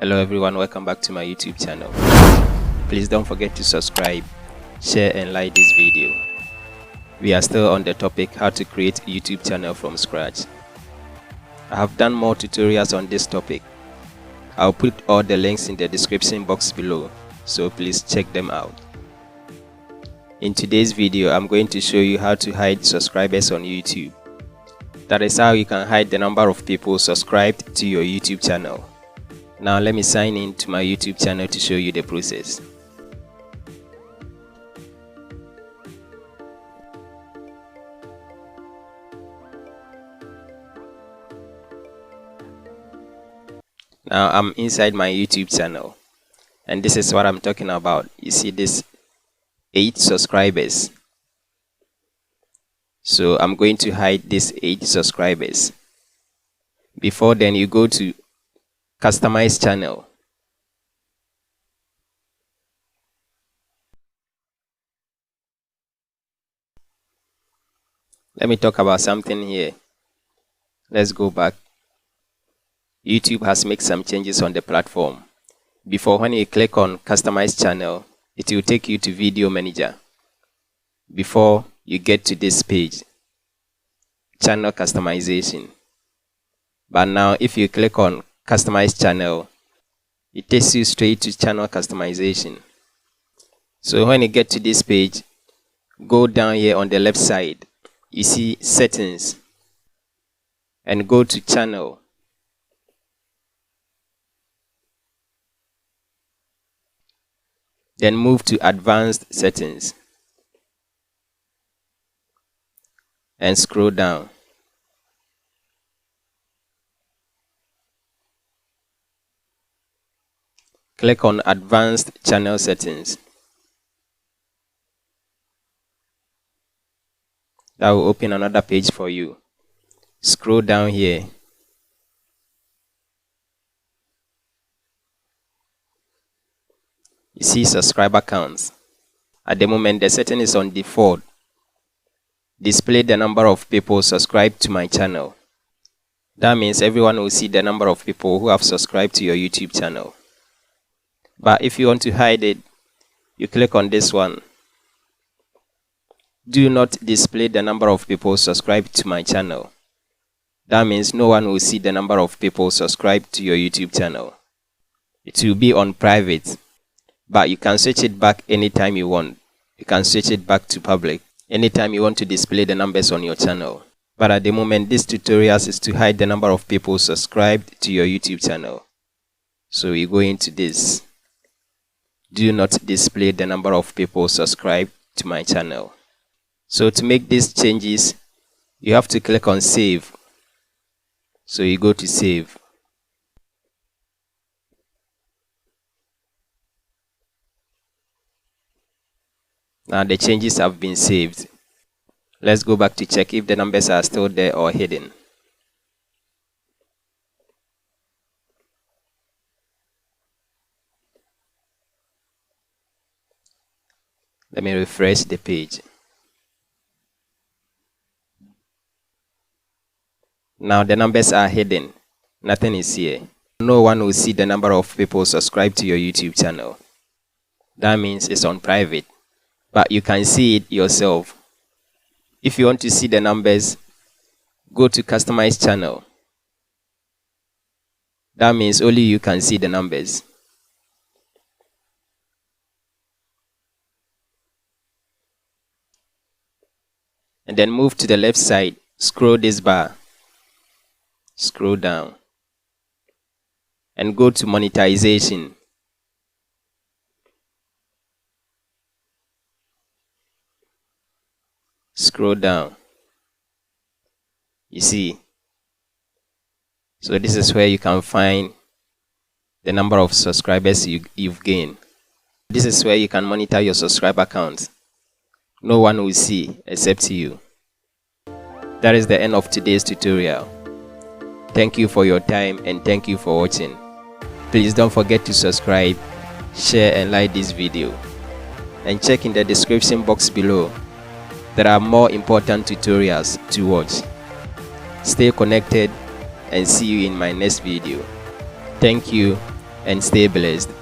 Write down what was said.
Hello everyone, welcome back to my YouTube channel. Please don't forget to subscribe, share and like this video. We are still on the topic how to create a YouTube channel from scratch. I have done more tutorials on this topic. I'll put all the links in the description box below, so please check them out. In today's video, I'm going to show you how to hide subscribers on YouTube. That is how you can hide the number of people subscribed to your YouTube channel. Now let me sign in to my YouTube channel to show you the process. Now I'm inside my YouTube channel and this is what I'm talking about. You see this 8 subscribers. So I'm going to hide these 8 subscribers. Before then, you go to Customize channel. Let me talk about something here. Let's go back. YouTube has made some changes on the platform. Before, when you click on Customize channel, it will take you to Video Manager. Before you get to this page, Channel Customization. But now if you click on Customize channel, it takes you straight to channel customization. So when you get to this page, go down here on the left side, you see settings and go to channel. Then move to advanced settings and scroll down. Click on Advanced Channel Settings. That will open another page for you. Scroll down here. You see subscriber counts. At the moment, the setting is on default. Display the number of people subscribed to my channel. That means everyone will see the number of people who have subscribed to your YouTube channel. But if you want to hide it, you click on this one. Do not display the number of people subscribed to my channel. That means no one will see the number of people subscribed to your YouTube channel. It will be on private, but you can switch it back anytime you want. You can switch it back to public anytime you want to display the numbers on your channel. But at the moment, this tutorial is to hide the number of people subscribed to your YouTube channel. So you go into this. Do not display the number of people subscribed to my channel. So to make these changes, you have to click on Save. So you go to Save. Now the changes have been saved. Let's go back to check if the numbers are still there or hidden. Let me refresh the page. Now the numbers are hidden. Nothing is here. No one will see the number of people subscribed to your YouTube channel. That means it's on private. But you can see it yourself. If you want to see the numbers, go to Customize channel. That means only you can see the numbers. And then move to the left side, scroll this bar, scroll down, and go to monetization. Scroll down. You see. So this is where you can find the number of subscribers you've gained. This is where you can monitor your subscriber count. No one will see except you. That is the end of today's tutorial. Thank you for your time and thank you for watching. Please don't forget to subscribe, share and like this video. And check in the description box below. There are more important tutorials to watch. Stay connected and see you in my next video. Thank you and stay blessed.